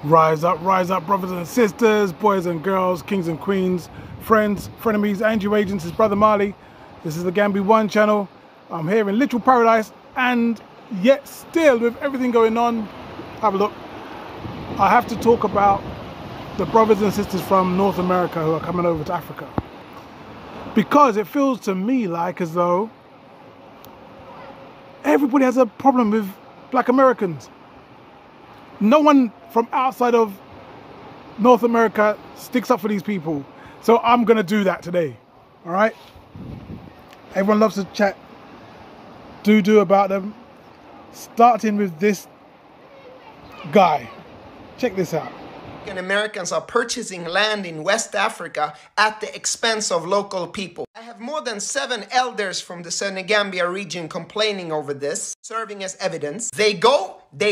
Rise up, brothers and sisters, boys and girls, kings and queens, friends, frenemies, and you agents. It's Brother Marley. This is the Gambia 1 channel. I'm here in literal paradise, and yet still with everything going on, have a look, I have to talk about the brothers and sisters from North America who are coming over to Africa. Because it feels to me like as though everybody has a problem with black Americans. No one from outside of North America sticks up for these people. So I'm going to do that today. All right? Everyone loves to chat do about them. Starting with this guy. Check this out. Americans are purchasing land in West Africa at the expense of local people. I have more than 7 elders from the Senegambia region complaining over this, serving as evidence. They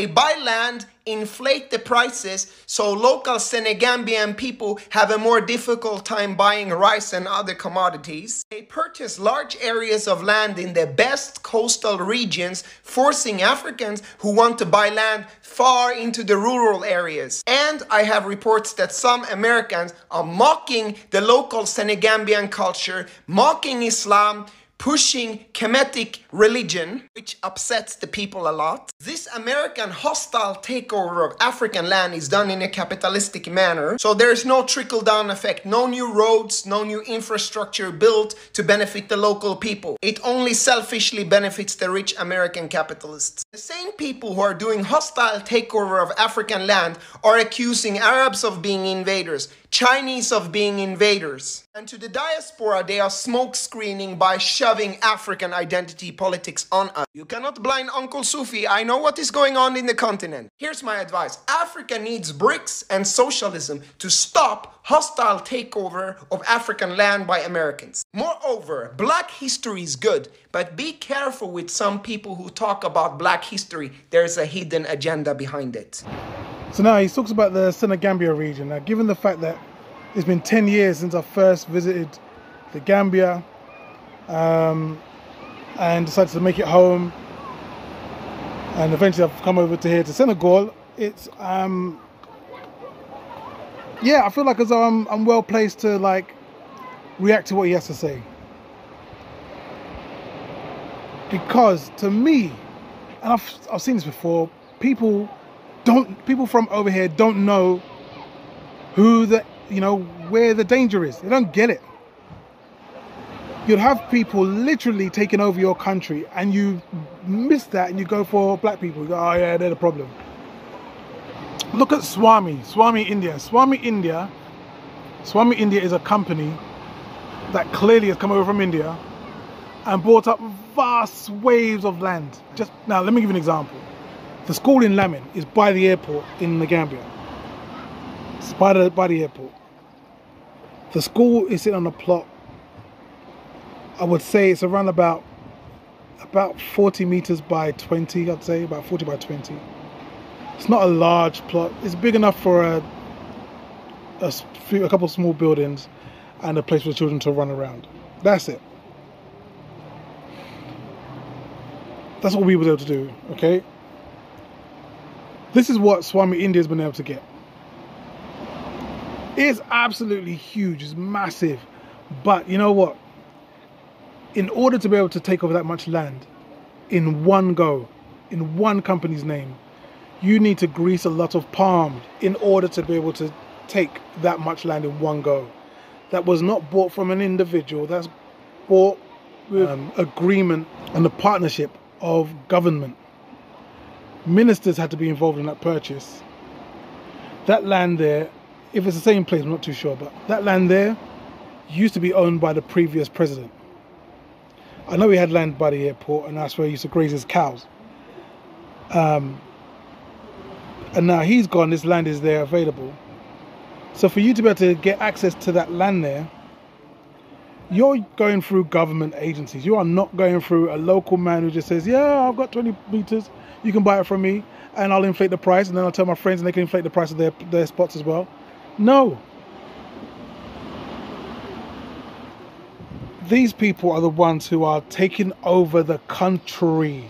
buy land, inflate the prices, so local Senegambian people have a more difficult time buying rice and other commodities. They purchase large areas of land in the best coastal regions, forcing Africans who want to buy land far into the rural areas. And I have reports that some Americans are mocking the local Senegambian culture, mocking Islam, pushing Kemetic religion, which upsets the people a lot. This American hostile takeover of African land is done in a capitalistic manner, so there is no trickle-down effect, no new roads, no new infrastructure built to benefit the local people. It only selfishly benefits the rich American capitalists. The same people who are doing hostile takeover of African land are accusing Arabs of being invaders, Chinese of being invaders. And to the diaspora, they are smoke screening by shoving African identity politics on us. You cannot blind Uncle Sufi. I know what is going on in the continent. Here's my advice. Africa needs BRICS and socialism to stop hostile takeover of African land by Americans. Moreover, black history is good, but be careful with some people who talk about black history. There's a hidden agenda behind it. So now he talks about the Senegambia region. Now, given the fact that it's been 10 years since I first visited the Gambia and decided to make it home, and eventually I've come over to here to Senegal, it's yeah, I feel like as though I'm well placed to like react to what he has to say, because to me, and I've seen this before, people from over here don't know where the danger is. They don't get it. You'd have people literally taking over your country and you miss that and you go for black people. You go, oh yeah, they're the problem. Look at Swami India. Swami India is a company that clearly has come over from India and bought up vast swathes of land. Just now, let me give you an example. The school in Lamin is by the airport in the Gambia. It's by the airport. The school is sitting on a plot. I would say it's around about 40 meters by 20. I'd say about 40 by 20. It's not a large plot. It's big enough for a couple of small buildings and a place for children to run around. That's it. That's what we were able to do. Okay. This is what Swami India has been able to get. It's absolutely huge. It's massive. But you know what? In order to be able to take over that much land in one go, in one company's name, you need to grease a lot of palms in order to be able to take that much land in one go. That was not bought from an individual. That's bought with agreement and the partnership of government. Ministers had to be involved in that purchase. That land there, if it's the same place, I'm not too sure, but that land there used to be owned by the previous president. I know he had land by the airport, and that's where he used to graze his cows. And now he's gone, this land is there available. So for you to be able to get access to that land there, you're going through government agencies. You are not going through a local man who just says, yeah, I've got 20 meters. You can buy it from me and I'll inflate the price, and then I'll tell my friends and they can inflate the price of their spots as well. No. These people are the ones who are taking over the country.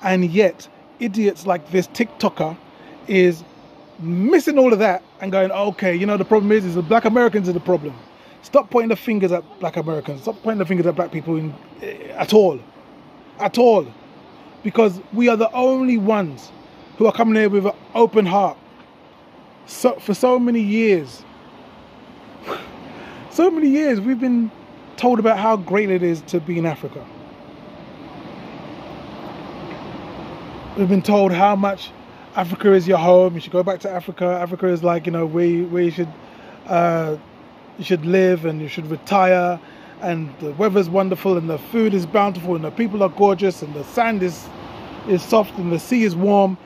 And yet, idiots like this TikToker is missing all of that and going, okay, you know, the problem is the black Americans are the problem. Stop pointing the fingers at black Americans. Stop pointing the fingers at black people at all. At all. Because we are the only ones who are coming here with an open heart. So for so many years, we've been told about how great it is to be in Africa. We've been told how much Africa is your home. You should go back to Africa. Africa is like, you know, where you should live and you should retire. And the weather's wonderful and the food is bountiful and the people are gorgeous and the sand is soft and the sea is warm.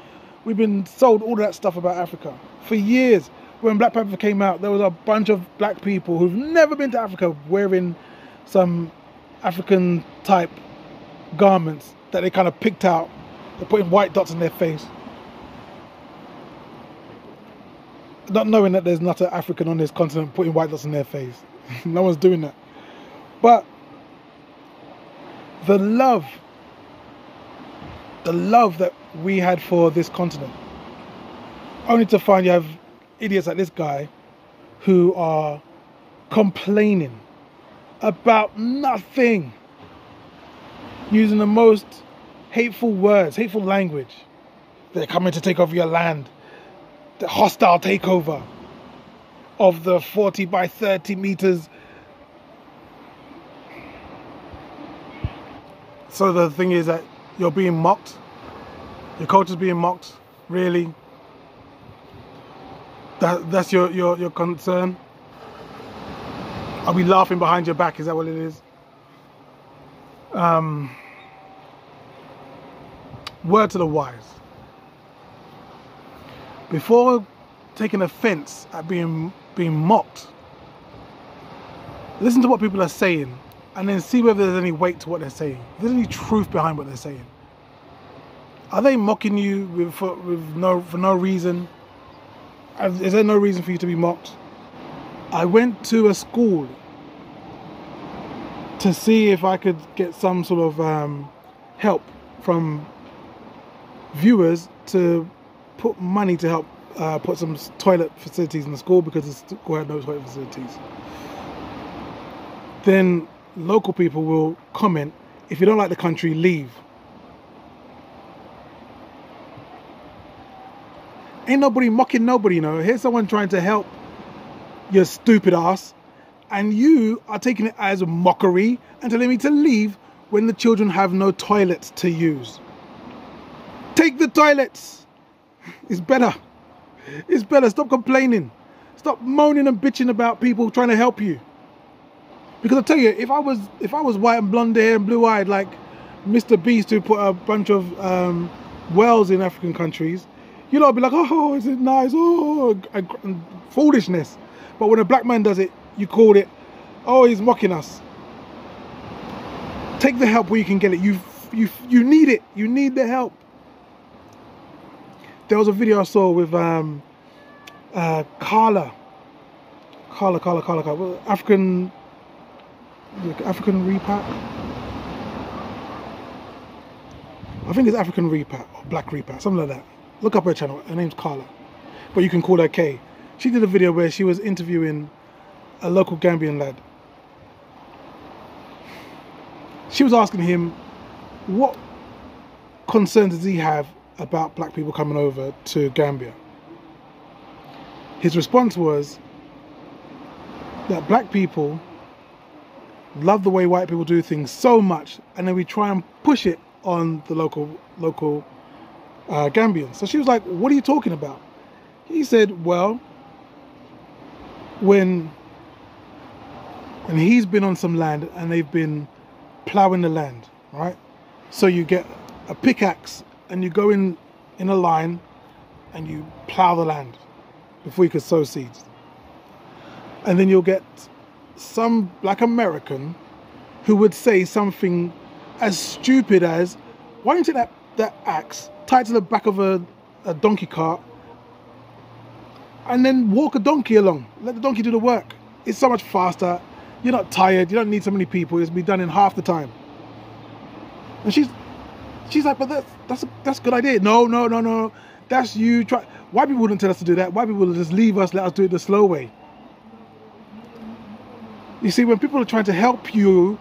We've been sold all that stuff about Africa for years. When Black Panther came out, there was a bunch of black people who've never been to Africa wearing some African type garments that they kind of picked out. They're putting white dots on their face. Not knowing that there's not an African on this continent putting white dots on their face. No one's doing that. But the love that we had for this continent, only to find you have idiots like this guy who are complaining about nothing, using the most hateful words, hateful language. They're coming to take over your land. The hostile takeover of the 40 by 30 meters. So the thing is that you're being mocked. Your culture's being mocked. Really? That's your concern? Are we laughing behind your back? Is that what it is? Word to the wise. Before taking offense at being mocked, listen to what people are saying and then see whether there's any weight to what they're saying. If there's any truth behind what they're saying. Are they mocking you for no reason? Is there no reason for you to be mocked? I went to a school to see if I could get some sort of help from viewers to put money to help put some toilet facilities in the school, because the school had no toilet facilities. Then local people will comment, if you don't like the country, leave. Ain't nobody mocking nobody, you know. Here's someone trying to help your stupid ass, and you are taking it as a mockery and telling me to leave when the children have no toilets to use. Take the toilets. It's better. It's better. Stop complaining. Stop moaning and bitching about people trying to help you. Because I tell you, if I was white and blonde hair and blue eyed like Mr. Beast, who put a bunch of wells in African countries, you know, I'd be like, oh, is it nice? Oh, and foolishness. But when a black man does it, you call it, oh, he's mocking us. Take the help where you can get it. You need it. You need the help. There was a video I saw with Carla, African repat. I think it's African repat or black repat, something like that. Look up her channel. Her name's Carla, but you can call her Kay. She did a video where she was interviewing a local Gambian lad. She was asking him, what concerns does he have about black people coming over to Gambia? His response was that black people love the way white people do things so much, and then we try and push it on the local Gambians. So she was like, what are you talking about? He said, well, when he's been on some land and they've been plowing the land, right? So you get a pickaxe and you go in a line and you plow the land before you could sow seeds. And then you'll get some black American who would say something as stupid as, why don't you take that axe, tie it to the back of a donkey cart, and then walk a donkey along. Let the donkey do the work. It's so much faster. You're not tired. You don't need so many people. It's be done in half the time. And she's like, but that's a good idea. No. That's you try. White people wouldn't tell us to do that. White people would just leave us, let us do it the slow way. You see, when people are trying to help you,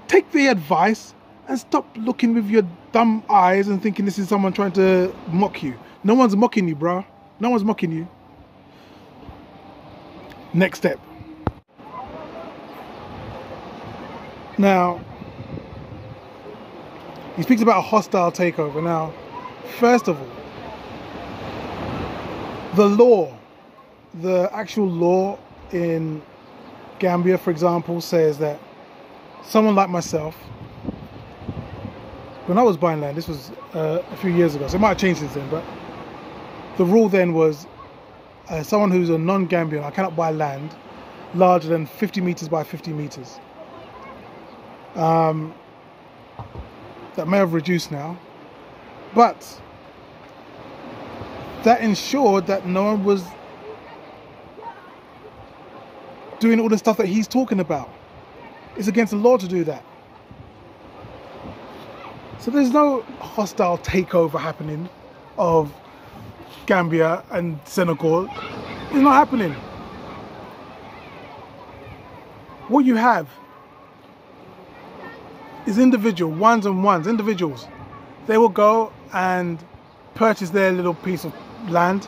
take the advice and stop looking with your dumb eyes and thinking this is someone trying to mock you. No one's mocking you, bro. No one's mocking you. Next step. Now, he speaks about a hostile takeover. Now, first of all, the actual law in Gambia, for example, says that someone like myself, when I was buying land, this was a few years ago, so it might have changed since then, but the rule then was someone who's a non-Gambian, I cannot buy land larger than 50 meters by 50 meters. That may have reduced now, but that ensured that no one was doing all the stuff that he's talking about. It's against the law to do that. So there's no hostile takeover happening of Gambia and Senegal. It's not happening. What you have is individuals. They will go and purchase their little piece of land,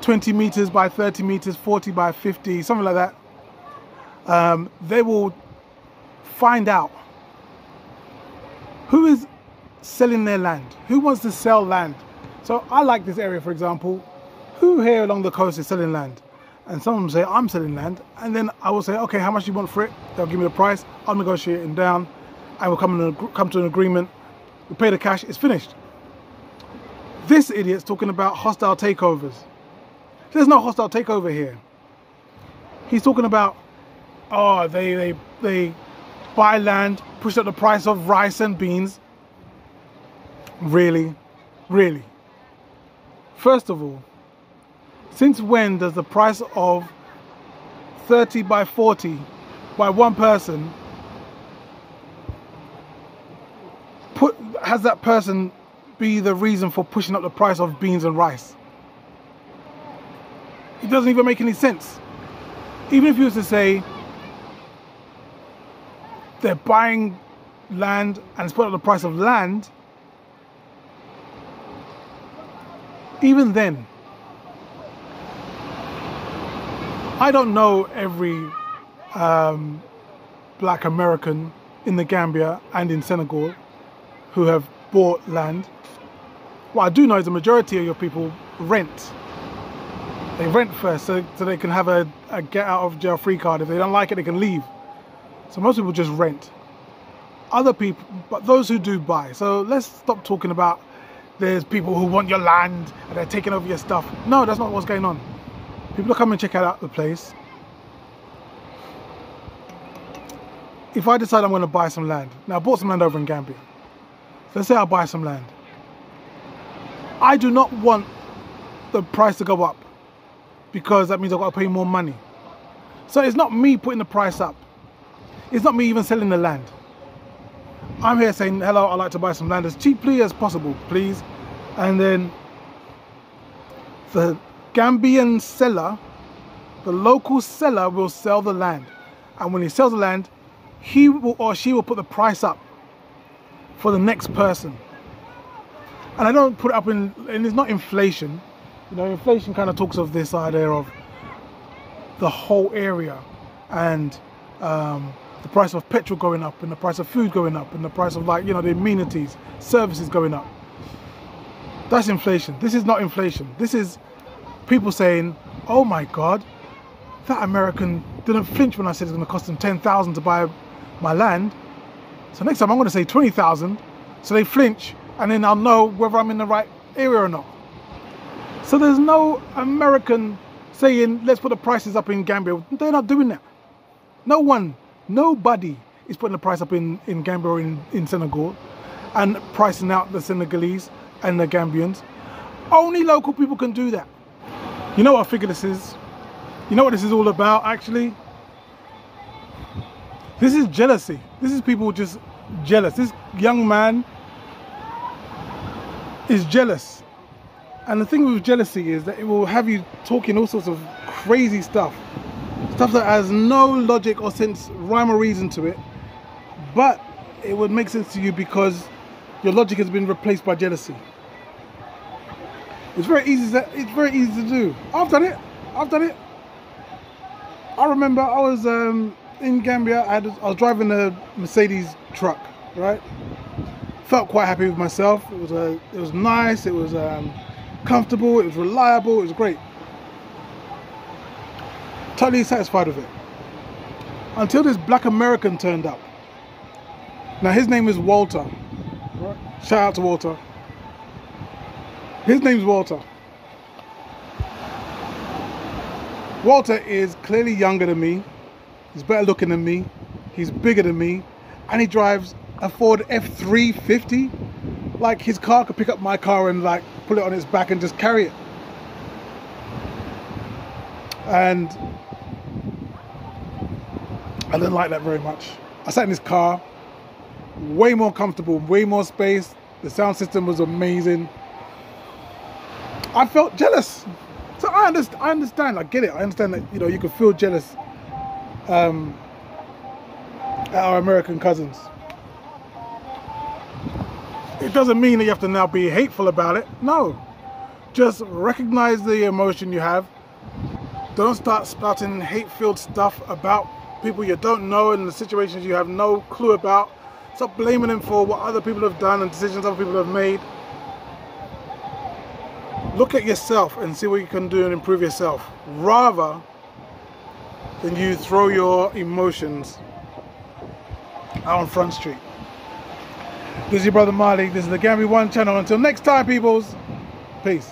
20 meters by 30 meters, 40 by 50, something like that. They will find out who is selling their land, who wants to sell land. So I like this area, for example. Who here along the coast is selling land? And someone will say, I'm selling land. And then I will say, okay, how much do you want for it? They'll give me the price. I'll negotiate it down. And we'll come to an agreement. We pay the cash. It's finished. This idiot's talking about hostile takeovers. There's no hostile takeover here. He's talking about, oh, they buy land, push up the price of rice and beans. Really? Really? First of all, since when does the price of 30 by 40 by one person has that person be the reason for pushing up the price of beans and rice? It doesn't even make any sense. Even if you was to say they're buying land and it's put up the price of land, even then, I don't know every black American in the Gambia and in Senegal who have bought land. What I do know is the majority of your people rent. They rent first so they can have a get out of jail free card. If they don't like it, they can leave. So most people just rent. Other people, but those who do buy. So let's stop talking about there's people who want your land and they're taking over your stuff. No, that's not what's going on. People are coming and check out the place. If I decide I'm going to buy some land, now I bought some land over in Gambia. Let's say I buy some land. I do not want the price to go up because that means I've got to pay more money. So it's not me putting the price up. It's not me even selling the land. I'm here saying, hello, I'd like to buy some land as cheaply as possible, please. And then the Gambian seller, the local seller, will sell the land. And when he sells the land, he will, or she will put the price up for the next person. And I don't put it up in, and it's not inflation. You know, inflation kind of talks of this idea of the whole area and the price of petrol going up and the price of food going up and the price of, like, you know, the amenities, services going up. That's inflation. This is not inflation. This is people saying, oh my God, that American didn't flinch when I said it's going to cost them $10,000 to buy my land. So next time I'm going to say $20,000. So they flinch and then I'll know whether I'm in the right area or not. So there's no American saying, let's put the prices up in Gambia. They're not doing that. No one, nobody is putting the price up in Gambia or in Senegal and pricing out the Senegalese and the Gambians. Only local people can do that. You know what I figure this is? You know what this is all about, actually? This is jealousy. This is people just jealous. This young man is jealous. And the thing with jealousy is that it will have you talking all sorts of crazy stuff. Stuff that has no logic or sense, rhyme or reason to it. But it would make sense to you because your logic has been replaced by jealousy. It's very easy to do. I've done it. I remember I was in Gambia. I was driving a Mercedes truck, right? Felt quite happy with myself. It was nice. It was comfortable. It was reliable. It was great. Totally satisfied with it. Until this black American turned up. Now his name is Walter. Right? Shout out to Walter. His name's Walter. Walter is clearly younger than me. He's better looking than me. He's bigger than me. And he drives a Ford F350. Like his car could pick up my car and like pull it on its back and just carry it. And I didn't like that very much. I sat in his car, way more comfortable, way more space. The sound system was amazing. I felt jealous. So I understand, I get it. I understand that, you know, you can feel jealous at our American cousins. It doesn't mean that you have to now be hateful about it. No. Just recognize the emotion you have. Don't start spouting hate-filled stuff about people you don't know and the situations you have no clue about. Stop blaming them for what other people have done and decisions other people have made. Look at yourself and see what you can do and improve yourself, rather than you throw your emotions out on Front Street. This is your brother Marley. This is the Gambia One channel. Until next time, peoples. Peace.